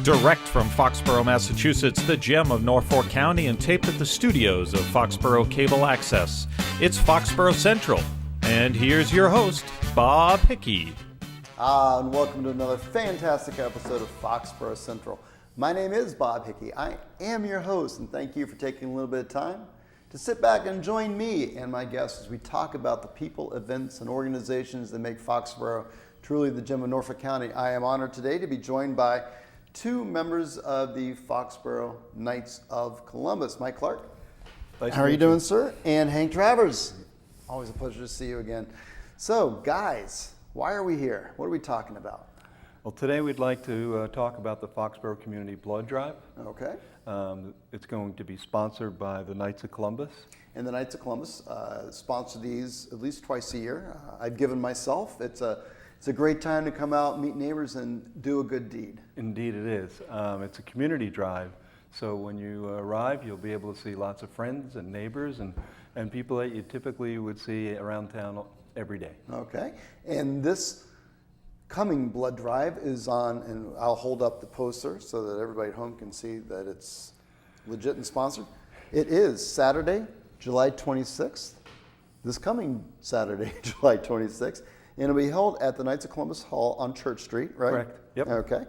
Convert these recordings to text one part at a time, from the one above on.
Direct from Foxborough, Massachusetts, the gem of Norfolk County, and taped at the studios of Foxborough Cable Access. It's Foxborough Central. And here's your host, Bob Hickey. And welcome to another fantastic episode of Foxborough Central. My name is Bob Hickey. I am your host, and thank you for taking a little bit of time to sit back and join me and my guests as we talk about the people, events, and organizations that make Foxborough truly the gem of Norfolk County. I am honored today to be joined by two members of the Foxborough Knights of Columbus. Mike Clark, how are you doing, sir? And Hank Travers. Always a pleasure to see you again. So, guys, why are we here? What are we talking about? Well, today we'd like to talk about the Foxborough Community Blood Drive. Okay. It's going to be sponsored by the Knights of Columbus. And the Knights of Columbus sponsor these at least twice a year. I've given myself. It's a great time to come out, meet neighbors, and do a good deed. Indeed it is. It's a community drive, so when you arrive, you'll be able to see lots of friends and neighbors and people that you typically would see around town every day. Okay. And this coming blood drive is on, and I'll hold up the poster so that everybody at home can see that it's legit and sponsored. It is Saturday, July 26th, this coming Saturday, July 26th, and it'll be held at the Knights of Columbus Hall on Church Street, right? Correct. Yep. Okay.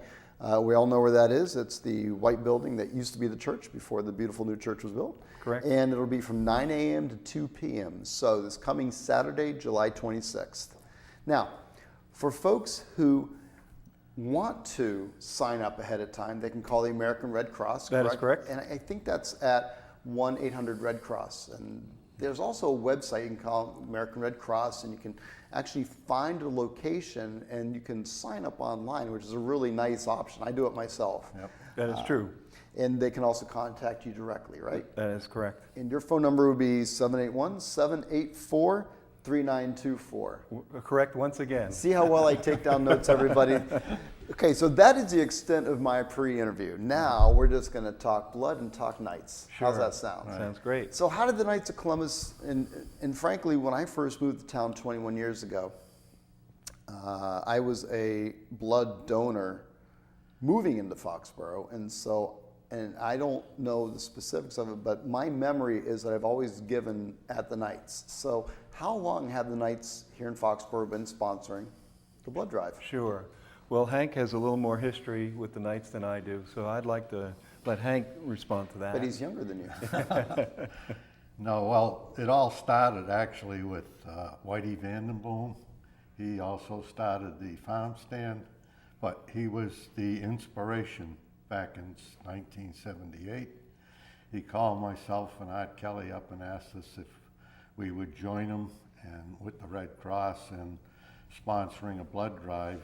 We all know where that is. It's the white building that used to be the church before the beautiful new church was built. Correct. And it'll be from 9 a.m. to 2 p.m. So this coming Saturday, July 26th. Now, for folks who want to sign up ahead of time, they can call the American Red Cross. That is correct. And I think that's at 1-800-RED-CROSS. And there's also a website you can call American Red Cross, and you can actually find a location and you can sign up online, which is a really nice option. I do it myself. Yep. That is true. And they can also contact you directly, right? That is correct. And your phone number would be 781-784-3924. Correct once again. See how well I take down notes, everybody? Okay, so that is the extent of my pre-interview. Now we're just going to talk blood and talk Knights. Sure. How's that sound? Sounds great. So how did the Knights of Columbus, and frankly, when I first moved to town 21 years ago, I was a blood donor moving into Foxborough, and I don't know the specifics of it, but my memory is that I've always given at the Knights. So how long have the Knights here in Foxborough been sponsoring the blood drive? Sure. Well, Hank has a little more history with the Knights than I do, so I'd like to let Hank respond to that. But he's younger than you. No, well, it all started actually with Whitey Vandenboom. He also started the farm stand, but he was the inspiration back in 1978. He called myself and Art Kelly up and asked us if we would join him and with the Red Cross and sponsoring a blood drive,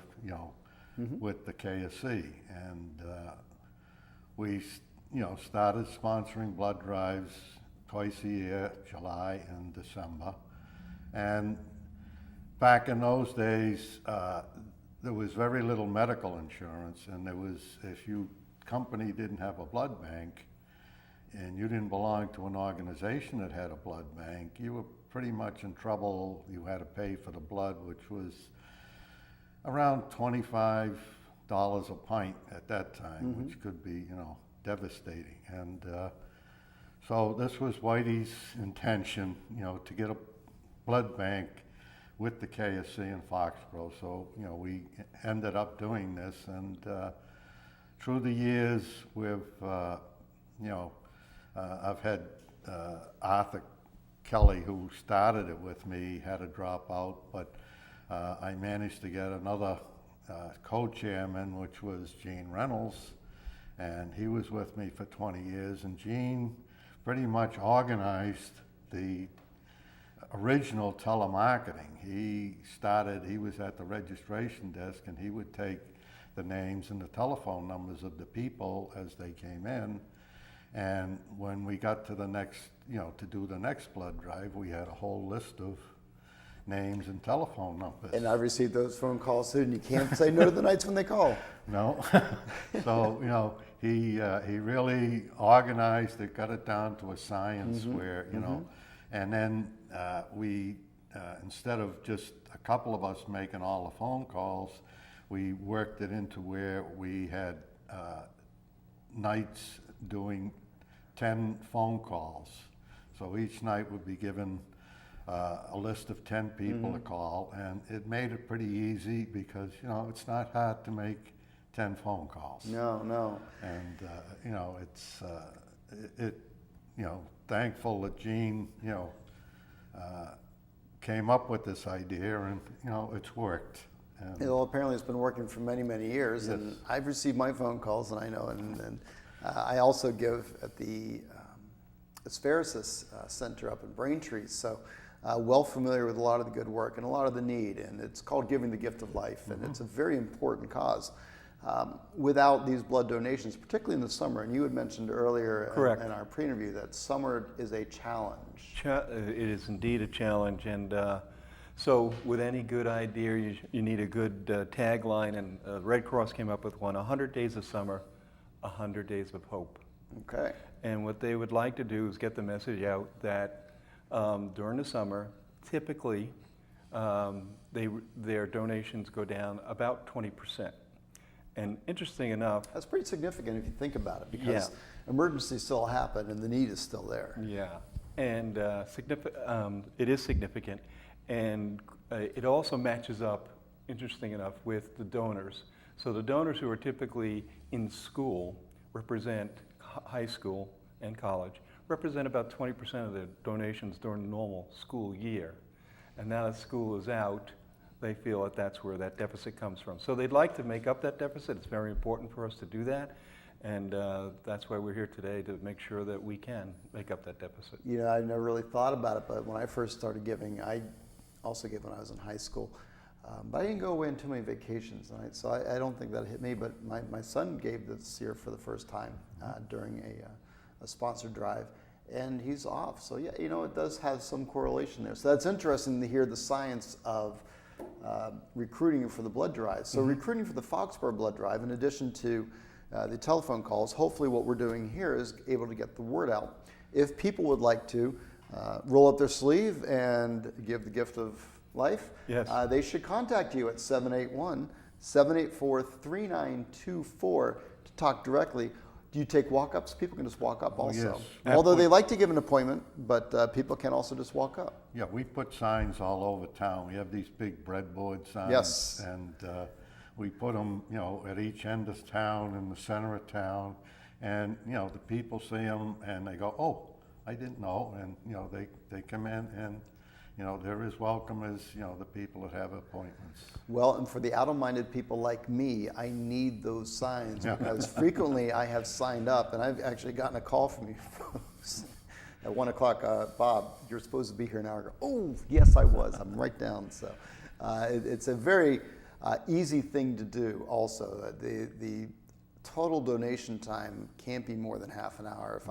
with the KSC. And we, started sponsoring blood drives twice a year, July and December. And back in those days, there was very little medical insurance, and there was, if your company didn't have a blood bank and you didn't belong to an organization that had a blood bank, you were pretty much in trouble. You had to pay for the blood, which was around $25 a pint at that time, which could be, devastating. And so this was Whitey's intention, to get a blood bank with the KSC in Foxborough. So, we ended up doing this, and through the years, we've, I've had Arthur Kelly, who started it with me, had to drop out, but I managed to get another co-chairman, which was Gene Reynolds, and he was with me for 20 years, and Gene pretty much organized the original telemarketing. He was at the registration desk, and he would take the names and the telephone numbers of the people as they came in. And when we got to the next, to do the next blood drive, we had a whole list of names and telephone numbers. And I've received those phone calls too, and you can't say no to the Knights when they call. No. So, he really organized it, got it down to a science where, and then we, instead of just a couple of us making all the phone calls, we worked it into where we had nights doing 10 phone calls. So each night would be given a list of 10 people to call, and it made it pretty easy because, you know, it's not hard to make 10 phone calls. No. And, you know, you know, thankful that Gene, you know, came up with this idea, and, you know, it's worked. And Well, apparently it's been working for many, many years, Yes. and I've received my phone calls, and I know, and I also give at the Asparagus Center up in Braintree, so well familiar with a lot of the good work and a lot of the need, and it's called Giving the Gift of Life, and it's a very important cause. Without these blood donations, particularly in the summer, and you had mentioned earlier Correct. in our pre-interview that summer is a challenge. It is indeed a challenge, and so with any good idea, you need a good tagline, and Red Cross came up with one: 100 days of summer, 100 days of hope. Okay. And what they would like to do is get the message out that during the summer, typically, their donations go down about 20%. And interesting enough, That's pretty significant if you think about it, because Yeah. emergencies still happen and the need is still there. yeah, and it is significant, and it also matches up, interesting enough, with the donors. So the donors who are typically in school represent high school and college, represent about 20% of the donations during the normal school year. And now that school is out, they feel that that's where that deficit comes from. So they'd like to make up that deficit. It's very important for us to do that. And that's why we're here today, to make sure that we can make up that deficit. You know, I never really thought about it, but when I first started giving, I also gave when I was in high school. But I didn't go away on too many vacations, so I don't think that hit me. But my son gave this year for the first time during a sponsored drive, and he's off. So yeah, you know, it does have some correlation there. So that's interesting to hear the science of recruiting for the blood drive. So recruiting for the Foxborough blood drive, in addition to the telephone calls, hopefully what we're doing here is able to get the word out. If people would like to roll up their sleeve and give the gift of life, Yes. they should contact you at 781-784-3924 to talk directly. Do you take walk-ups? People can just walk up also. yes. Although they like to give an appointment, but people can also just walk up. yeah, we put signs all over town. We have these big breadboard signs. Yes. And we put them, you know, at each end of town, in the center of town. And, you know, the people see them and they go, oh, I didn't know. And, you know, they come in and, you know, they're as welcome as, you know, the people that have appointments. Well, and for the out-of-minded people like me, I need those signs Yeah. because frequently I have signed up, and I've actually gotten a call from you folks at 1 o'clock. Bob, you're supposed to be here an hour ago. Oh, yes, I was. I'm right down. So it's a very easy thing to do. Also, the total donation time can't be more than half an hour if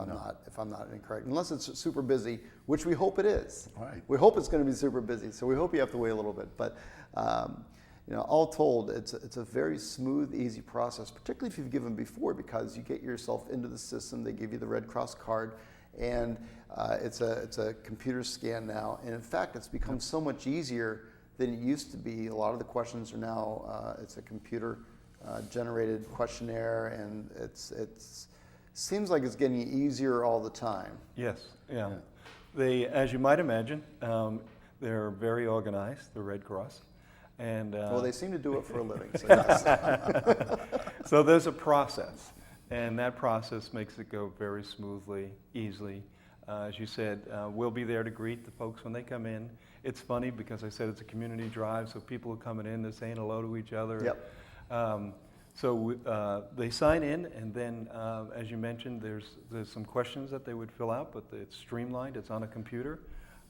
I'm not incorrect, unless it's super busy, which we hope it is. Right. We hope it's going to be super busy, so we hope you have to wait a little bit. But you know, all told, it's a very smooth, easy process, particularly if you've given before, because you get yourself into the system. They give you the Red Cross card, and it's a computer scan now. And in fact, it's become so much easier than it used to be. A lot of the questions are now it's a computer generated questionnaire, and it's seems like it's getting easier all the time. Yes, yeah. They, as you might imagine, they're very organized, the Red Cross. And Well, they seem to do it for a living. So yes. so there's a process, and that process makes it go very smoothly, easily. As you said, we'll be there to greet the folks when they come in. It's funny because I said it's a community drive, so people are coming in, they're saying hello to each other. Yep. So they sign in, and then, as you mentioned, there's some questions that they would fill out, but it's streamlined, it's on a computer.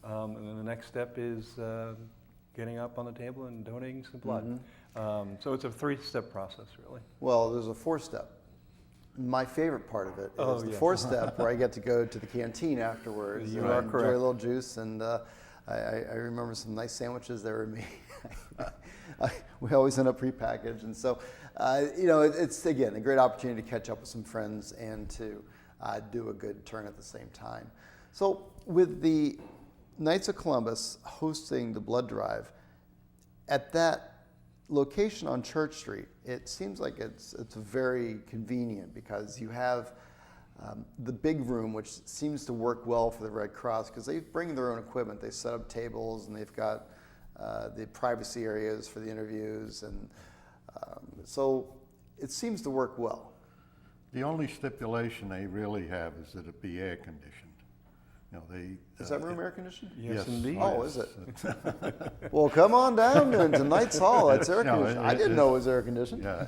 And then the next step is getting up on the table and donating some blood. So it's a 3-step process, really. Well, there's a 4-step. My favorite part of it is the yes. 4th step, where I get to go to the canteen afterwards. You and are I enjoy correct. a little juice, and I remember some nice sandwiches that were made. We always end up prepackaged, and so you know, it's again a great opportunity to catch up with some friends and to do a good turn at the same time. So with the Knights of Columbus hosting the blood drive, at that location on Church Street, it seems like it's very convenient because you have the big room, which seems to work well for the Red Cross because they bring their own equipment. They set up tables and they've got the privacy areas for the interviews, and so it seems to work well. The only stipulation they really have is that it be air conditioned. You know, Is that room air conditioned? Yes, indeed. Oh, is it? Well, come on down then to Knight's Hall. It's air conditioned. I didn't know it was air conditioned. Yeah,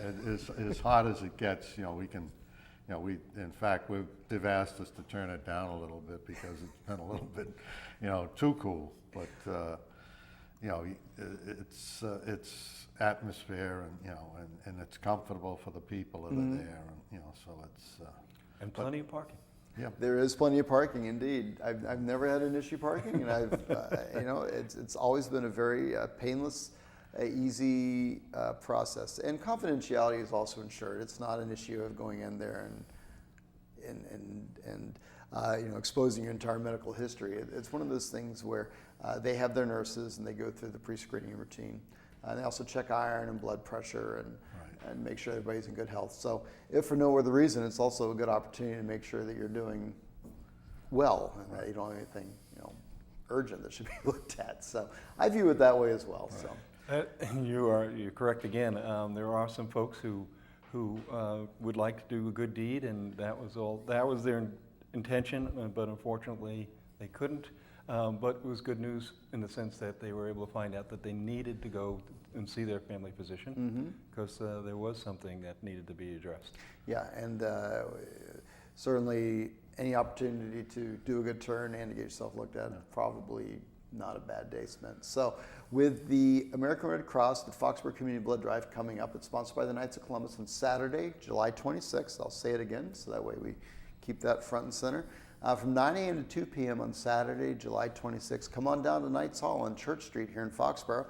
as hot as it gets, you know, we can, you know, in fact, they've asked us to turn it down a little bit because it's been a little bit, you know, too cool. But, you know, it's atmosphere and, you know, and it's comfortable for the people that are there. And, you know, so it's. And plenty of parking. Yeah. There is plenty of parking, indeed. I've never had an issue parking, and I've, you know, it's always been a very painless, easy process. And confidentiality is also ensured. It's not an issue of going in there and you know, exposing your entire medical history. It's one of those things where they have their nurses and they go through the pre-screening routine. They also check iron and blood pressure and make sure everybody's in good health. So if for no other reason, it's also a good opportunity to make sure that you're doing well and that you don't have anything, you know, urgent that should be looked at. So I view it that way as well. So You're correct again. There are some folks who would like to do a good deed, and that was their intention, but unfortunately they couldn't. But it was good news in the sense that they were able to find out that they needed to go and see their family physician because there was something that needed to be addressed. yeah, and certainly any opportunity to do a good turn and to get yourself looked at, probably not a bad day spent. So with the American Red Cross, the Foxborough Community Blood Drive coming up, it's sponsored by the Knights of Columbus on Saturday, July 26th. I'll say it again, so that way we keep that front and center. From 9 a.m. to 2 p.m. on Saturday, July 26th. Come on down to Knights Hall on Church Street here in Foxborough.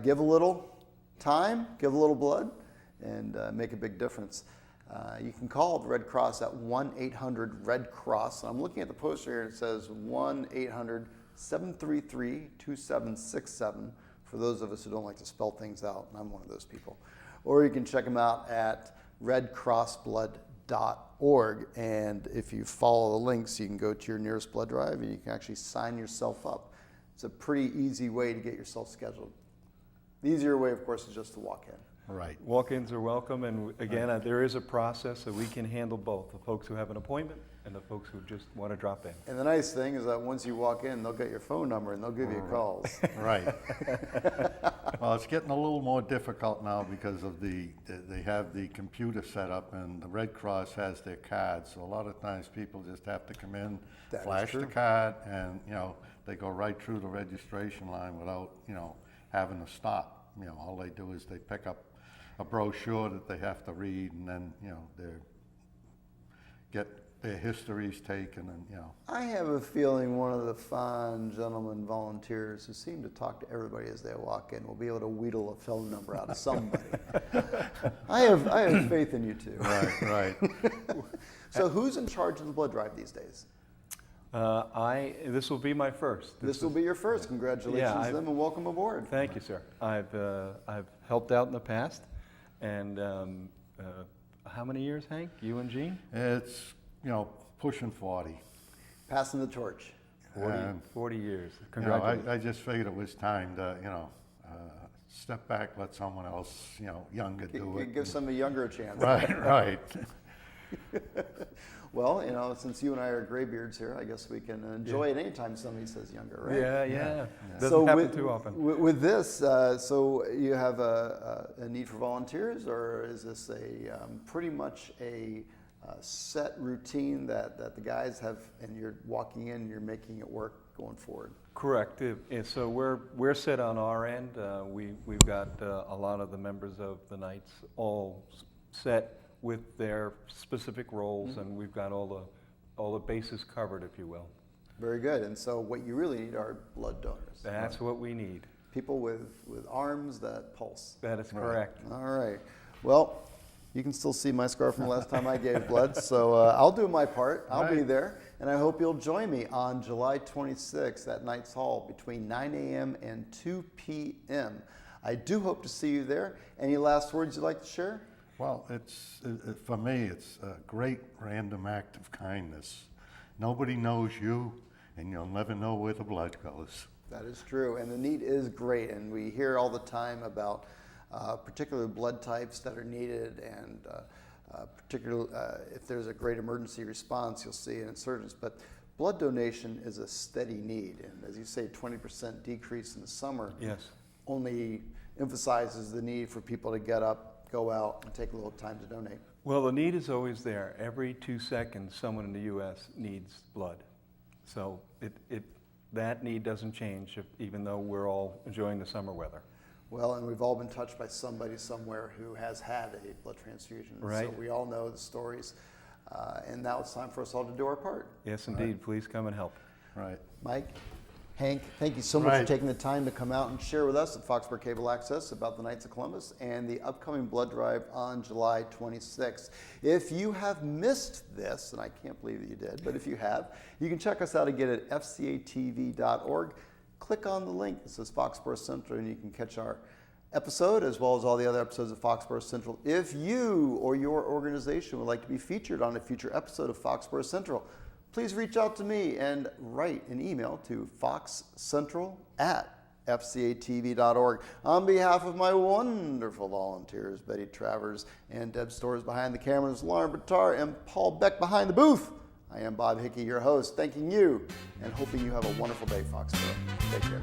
Give a little time, give a little blood, and make a big difference. You can call the Red Cross at 1-800-RED-CROSS. I'm looking at the poster here and it says 1-800-733-2767 for those of us who don't like to spell things out, and I'm one of those people. Or you can check them out at redcrossblood.org, and if you follow the links, you can go to your nearest blood drive and you can actually sign yourself up. It's a pretty easy way to get yourself scheduled. The easier way, of course, is just to walk in. Right. Walk-ins are welcome, and again, there is a process that we can handle both the folks who have an appointment and the folks who just want to drop in. And the nice thing is that once you walk in, they'll get your phone number and they'll give you calls. Right. Well, it's getting a little more difficult now because of they have the computer set up and the Red Cross has their cards. So a lot of times people just have to come in, That is flash the true. card, and, you know, they go right through the registration line without, you know, having to stop. You know, all they do is they pick up a brochure that they have to read, and then, you know, get their histories taken, and, you know. I have a feeling one of the fine gentlemen volunteers who seem to talk to everybody as they walk in will be able to wheedle a phone number out of somebody. I have faith in you two. Right. So who's in charge of the blood drive these days? This will be my first. This will be your first. Congratulations to them and welcome aboard. Thank you, sir. I've helped out in the past, and how many years, Hank? You and Gene? It's, you know, pushing 40. Passing the torch. 40 years. You know, Congratulations. I just figured it was time to, you know, step back, let someone else, you know, younger do it. Give somebody younger a chance. Right. Well, you know, since you and I are graybeards here, I guess we can enjoy it anytime somebody says younger, right? Yeah. Doesn't happen too often. With this, so you have a need for volunteers, or is this a pretty much a set routine that the guys have, and you're walking in, you're making it work going forward? Correct. So we're set on our end. We've got a lot of the members of the Knights all set with their specific roles, and we've got all the bases covered, if you will. Very good. And so what you really need are blood donors. That's what we need. People with arms that pulse. That is correct. All right. Well, you can still see my scar from the last time I gave blood, so I'll do my part. I'll be there, and I hope you'll join me on July 26th at Knights Hall between 9 a.m. and 2 p.m. I do hope to see you there. Any last words you'd like to share? Well, for me, it's a great random act of kindness. Nobody knows you, and you'll never know where the blood goes. That is true, and the need is great, and we hear all the time about particular blood types that are needed, and particularly if there's a great emergency response, you'll see an insurgence. But blood donation is a steady need, and as you say, 20% decrease in the summer only emphasizes the need for people to get up, go out, and take a little time to donate. Well, the need is always there. Every 2 seconds, someone in the U.S. needs blood. So that need doesn't change, even though we're all enjoying the summer weather. Well, and we've all been touched by somebody somewhere who has had a blood transfusion. Right. So we all know the stories. And now it's time for us all to do our part. Yes, indeed. Right. Please come and help. Right. Mike, Hank, thank you so much for taking the time to come out and share with us at Foxborough Cable Access about the Knights of Columbus and the upcoming blood drive on July 26th. If you have missed this, and I can't believe that you did, but if you have, you can check us out again at fcatv.org. Click on the link that says Foxborough Central, and you can catch our episode as well as all the other episodes of Foxborough Central. If you or your organization would like to be featured on a future episode of Foxborough Central, please reach out to me and write an email to foxcentral@fcatv.org. On behalf of my wonderful volunteers, Betty Travers and Deb Storrs behind the cameras, Lauren Bertar and Paul Beck behind the booth, I am Bob Hickey, your host, thanking you and hoping you have a wonderful day, Foxborough. Take care.